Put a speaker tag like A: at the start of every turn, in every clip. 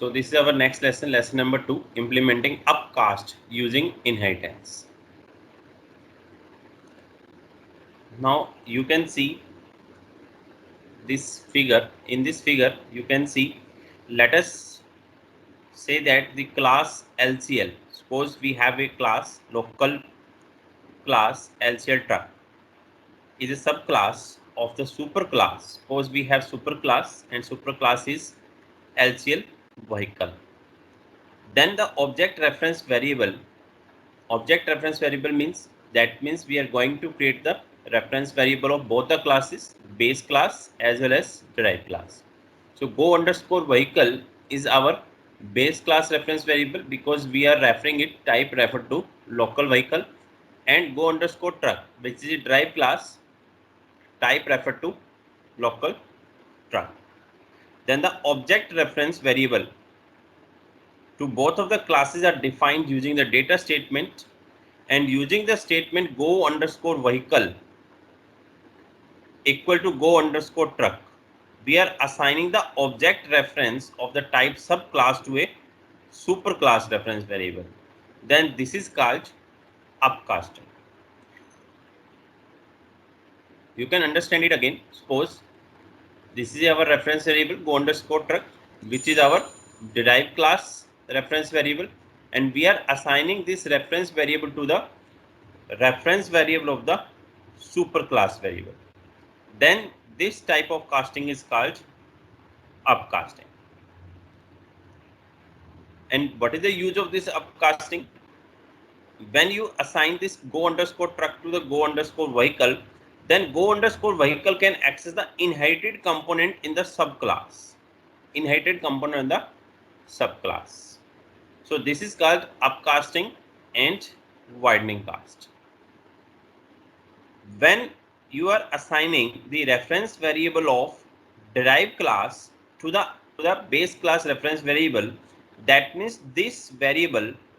A: So this is our next lesson, lesson number 2, implementing upcast using inheritance. Now you can see this figure. In this figure you can see, let us say that the class LCL, suppose we have a class, local class LCL truck, is a subclass of the superclass. Suppose we have superclass and superclass is LCL vehicle. Then the object reference variable means we are going to create the reference variable of both the classes, base class as well as derived class. So go underscore vehicle is our base class reference variable because we are referring it type refer to local vehicle, and go underscore truck, which is a derived class, type refer to local truck. Then the object reference variable to both of the classes are defined using the data statement, and using the statement go underscore vehicle equal to go underscore truck, we are assigning the object reference of the type subclass to a superclass reference variable. Then this is called upcasting. You can understand it again. Suppose this is our reference variable go underscore truck, which is our derived class reference variable, and we are assigning this reference variable to the reference variable of the superclass variable. Then this type of casting is called upcasting. And what is the use of this upcasting? When you assign this go underscore truck to the go underscore vehicle, then go underscore vehicle can access the inherited component in the subclass. So this is called upcasting and widening cast. When you are assigning the reference variable of derived class to the base class reference variable, that means this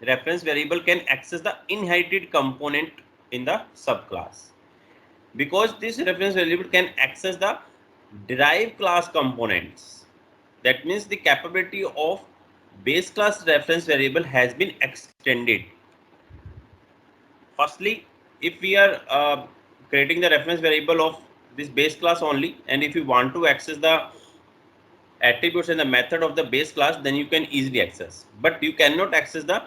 A: reference variable can access the inherited component in the subclass. Because this reference variable can access the derived class components, that means the capability of base class reference variable has been extended. Firstly, if we are creating the reference variable of this base class only, and if you want to access the attributes and the method of the base class, then you can easily access, but you cannot access the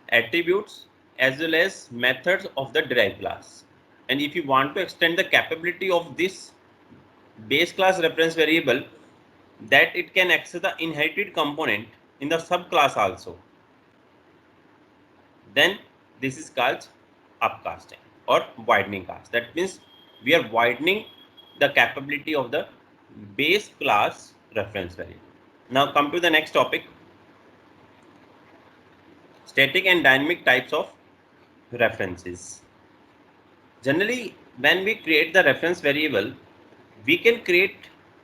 A: attributes as well as methods of the derived class. And if you want to extend the capability of this base class reference variable, that it can access the inherited component in the subclass also, then this is called upcasting or widening cast. That means we are widening the capability of the base class reference variable. Now come to the next topic, static and dynamic types of references. Generally, when we create the reference variable, we can create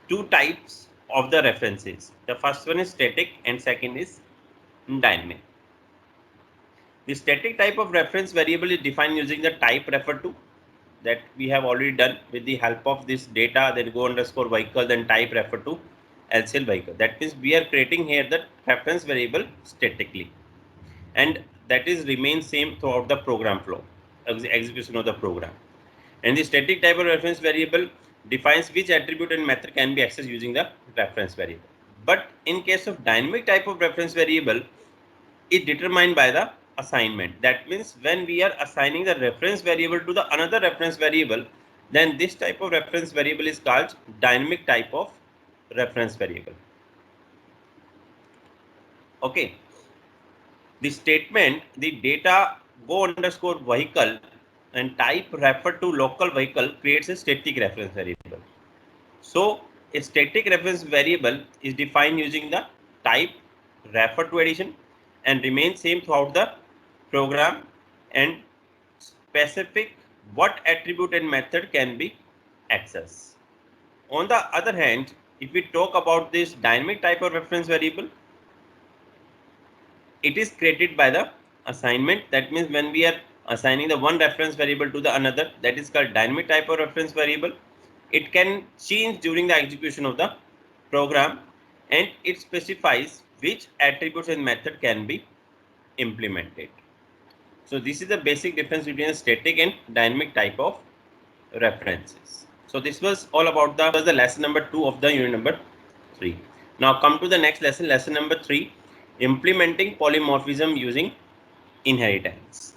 A: two types of the references. The first one is static and second is dynamic. The static type of reference variable is defined using the type refer to, that we have already done with the help of this data, then go underscore vehicle, then type refer to LCL vehicle. That means we are creating here the reference variable statically, and that is remains same throughout the program flow, execution of the program. And the static type of reference variable defines which attribute and method can be accessed using the reference variable. But in case of dynamic type of reference variable, is determined by the assignment. That means when we are assigning the reference variable to the another reference variable, then this type of reference variable is called dynamic type of reference variable. Okay. The statement, the data go underscore vehicle and type refer to local vehicle creates a static reference variable. So a static reference variable is defined using the type refer to addition and remains same throughout the program, and specific what attribute and method can be accessed. On the other hand, if we talk about this dynamic type of reference variable, it is created by the assignment. That means when we are assigning the one reference variable to the another, that is called dynamic type of reference variable. It can change during the execution of the program, and it specifies which attributes and method can be implemented. So this is the basic difference between a static and dynamic type of references. So this was all about the lesson number 2 of the unit number 3. Now come to the next lesson, lesson number 3, implementing polymorphism using inheritance.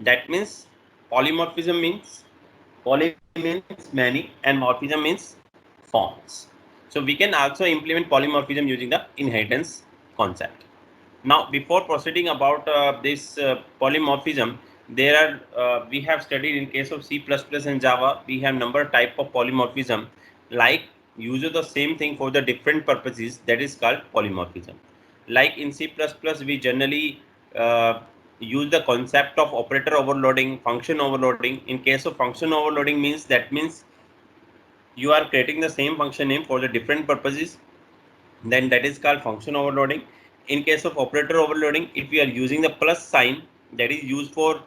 A: That means polymorphism means poly means many and morphism means forms. So we can also implement polymorphism using the inheritance concept. Now before proceeding about this polymorphism, there are we have studied in case of C++ and Java, we have number of type of polymorphism, like use of the same thing for the different purposes, that is called polymorphism. Like in C++, we generally use the concept of operator overloading, function overloading. In case of function overloading means you are creating the same function name for the different purposes, then that is called function overloading. In case of operator overloading, if we are using the plus sign, that is used for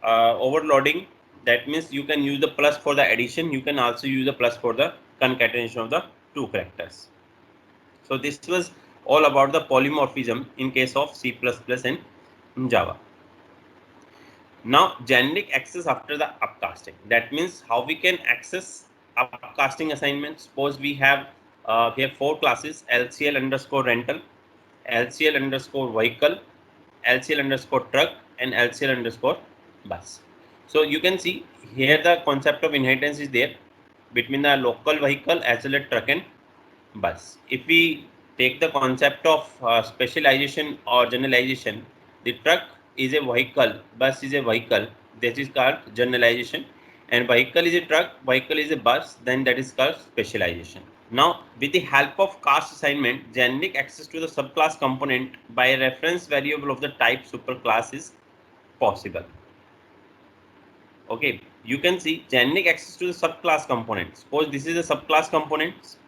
A: overloading, that means you can use the plus for the addition, you can also use the plus for the concatenation of the two characters. So this was all about the polymorphism in case of C++ and Java. Now generic access after the upcasting, that means how we can access upcasting assignment. Suppose we have four classes: LCL underscore rental, LCL underscore vehicle, LCL underscore truck, and LCL underscore bus. So you can see here the concept of inheritance is there between the local vehicle as well as truck and bus. If we take the concept of specialization or generalization, the truck is a vehicle, bus is a vehicle, this is called generalization, and vehicle is a truck, vehicle is a bus, then that is called specialization. Now with the help of cast assignment, generic access to the subclass component by a reference variable of the type superclass is possible. Okay, you can see generic access to the subclass component. Suppose this is a subclass component,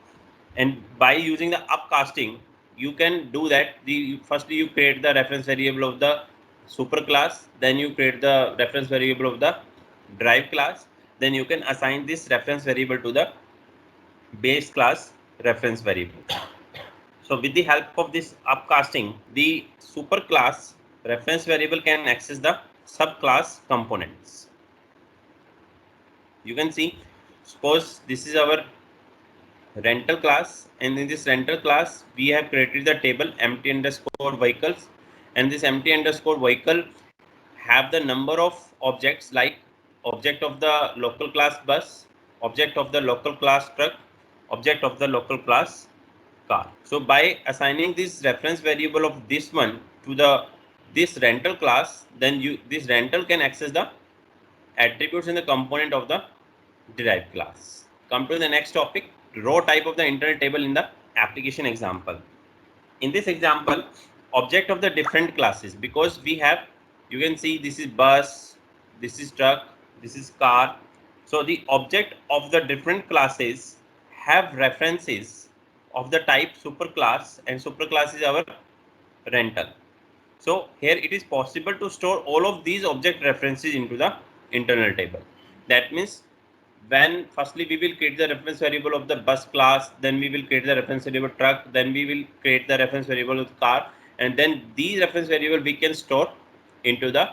A: and by using the upcasting, you can do that. Firstly you create the reference variable of the superclass, then you create the reference variable of the derived class, then you can assign this reference variable to the base class reference variable. So with the help of this upcasting, the superclass reference variable can access the subclass components. You can see, suppose this is our rental class, and in this rental class we have created the table empty underscore vehicles, and this empty underscore vehicle have the number of objects, like object of the local class bus, object of the local class truck, object of the local class car. So by assigning this reference variable of this one to this rental class, then this rental can access the attributes in the component of the derived class. Come to the next topic, row type of the internal table in the application example. In this example, object of the different classes, because we have, you can see this is bus, this is truck, this is car. So the object of the different classes have references of the type superclass, and superclass is our rental. So here it is possible to store all of these object references into the internal table. That means when firstly we will create the reference variable of the bus class, then we will create the reference variable truck, then we will create the reference variable of car, and then these reference variable we can store into the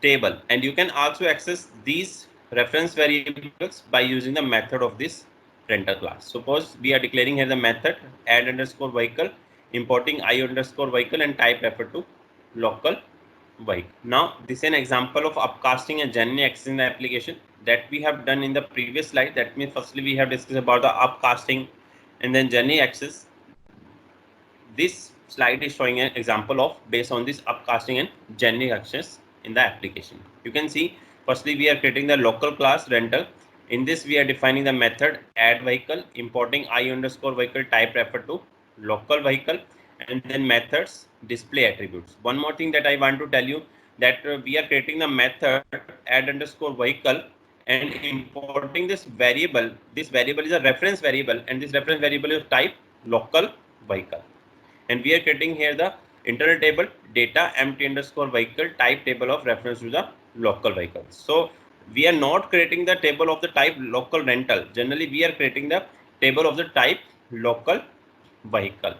A: table. And you can also access these reference variables by using the method of this rental class. Suppose we are declaring here the method add underscore vehicle, importing I underscore vehicle, and type refer to local vehicle. Now this is an example of upcasting and generic access in the application that we have done in the previous slide. That means firstly we have discussed about the upcasting and then generic access. This slide is showing an example of based on this upcasting and generic access in the application. You can see firstly we are creating the local class rental. In this we are defining the method add vehicle, importing I underscore vehicle, type refer to local vehicle, and then methods display attributes. One more thing that I want to tell you, that we are creating the method add underscore vehicle and importing this variable. This variable is a reference variable, and this reference variable is type local vehicle. And we are creating here the internal table data empty underscore vehicle, type table of reference to the local vehicles. So we are not creating the table of the type local rental. Generally we are creating the table of the type local vehicle.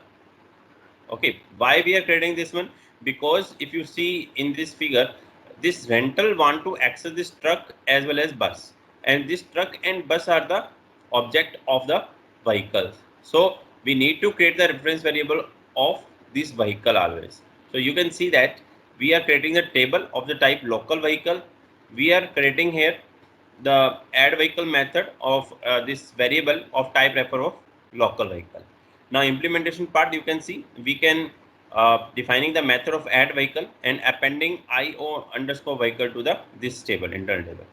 A: Okay, why we are creating this one? Because if you see in this figure, this rental want to access this truck as well as bus, and this truck and bus are the object of the vehicles. So we need to create the reference variable of this vehicle always. So you can see that we are creating the table of the type local vehicle. We are creating here the add vehicle method of this variable of type refer of local vehicle. Now implementation part, you can see we can defining the method of add vehicle and appending io underscore vehicle to the this table, internal table.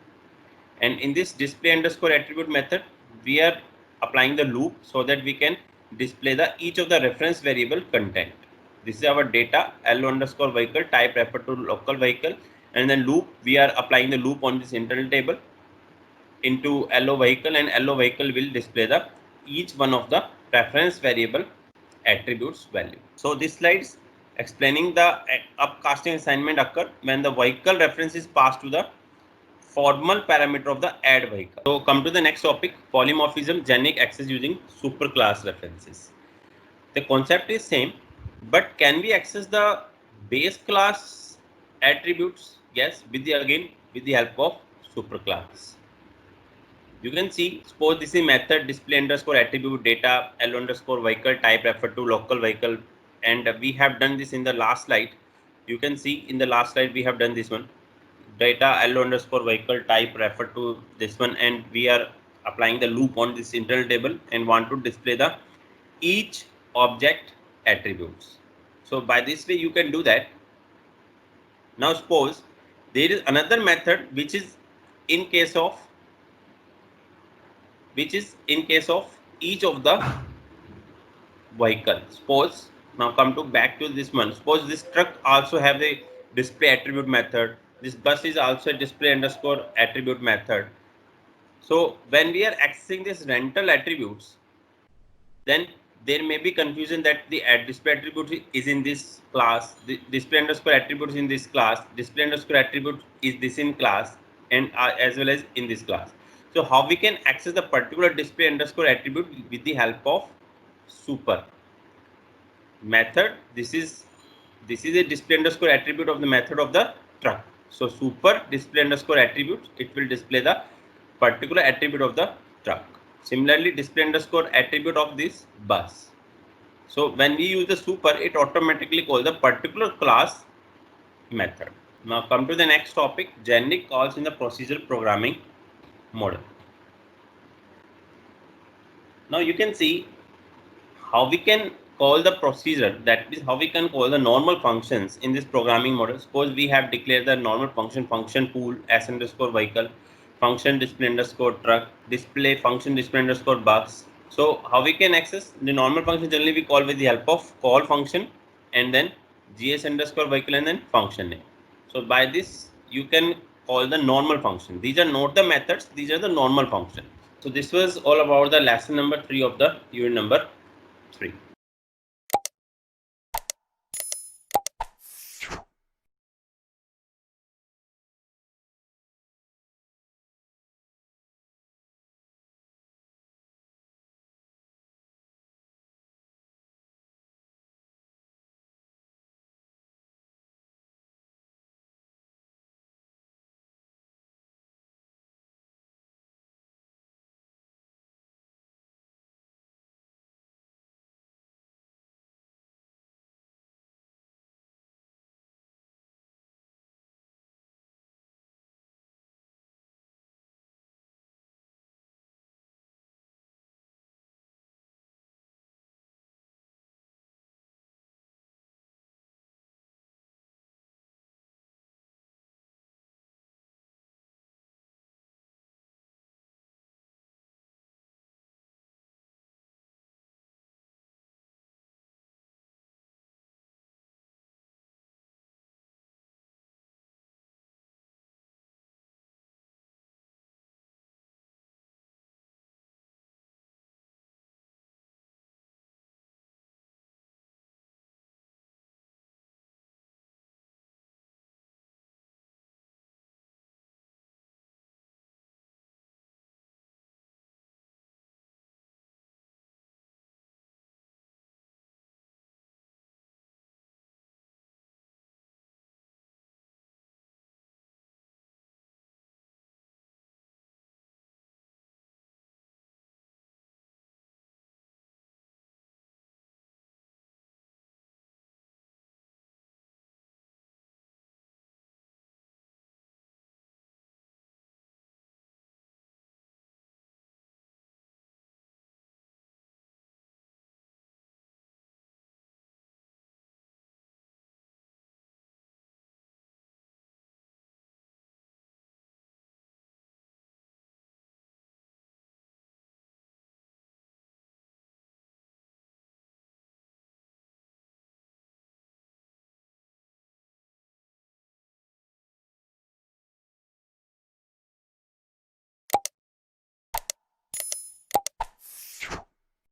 A: And in this display underscore attribute method, we are applying the loop so that we can display the each of the reference variable content. This is our data lo underscore vehicle type refer to local vehicle, and then loop, we are applying the loop on this internal table into lo vehicle, and lo vehicle will display the each one of the reference variable attributes value. So this slides explaining the upcasting assignment occur when the vehicle reference is passed to the formal parameter of the add vehicle. So come to the next topic, polymorphism generic access using superclass references. The concept is same, but can we access the base class attributes? Yes, with the again with the help of superclass. You can see, suppose this is method display underscore attribute data l underscore vehicle type refer to local vehicle, and we have done this in the last slide. You can see in the last slide we have done this one, data l underscore vehicle type refer to this one, and we are applying the loop on this internal table and want to display the each object attributes. So by this way you can do that. Now suppose there is another method which is in case of each of the vehicle. Suppose now come to back to this one. Suppose this truck also have a display attribute method. This bus is also a display underscore attribute method. So when we are accessing this rental attributes, then there may be confusion that the display attribute is in this class, the display underscore attribute is in this class, display underscore attribute is this in class, and as well as in this class. So how we can access the particular display underscore attribute with the help of super method. This is a display underscore attribute of the method of the truck. So super display underscore attribute, it will display the particular attribute of the truck. Similarly, display underscore attribute of this bus. So when we use the super, it automatically calls the particular class method. Now come to the next topic, generic calls in the procedural programming model. Now you can see how we can call the procedure, that is how we can call the normal functions in this programming model. Suppose we have declared the normal function pool s underscore vehicle, function display underscore truck, display function display underscore bus. So how we can access the normal function? Generally we call with the help of call function and then gs underscore vehicle and then function name. So by this you can call the normal function. These are not the methods, these are the normal function. So this was all about the lesson number 3 of the unit number 3.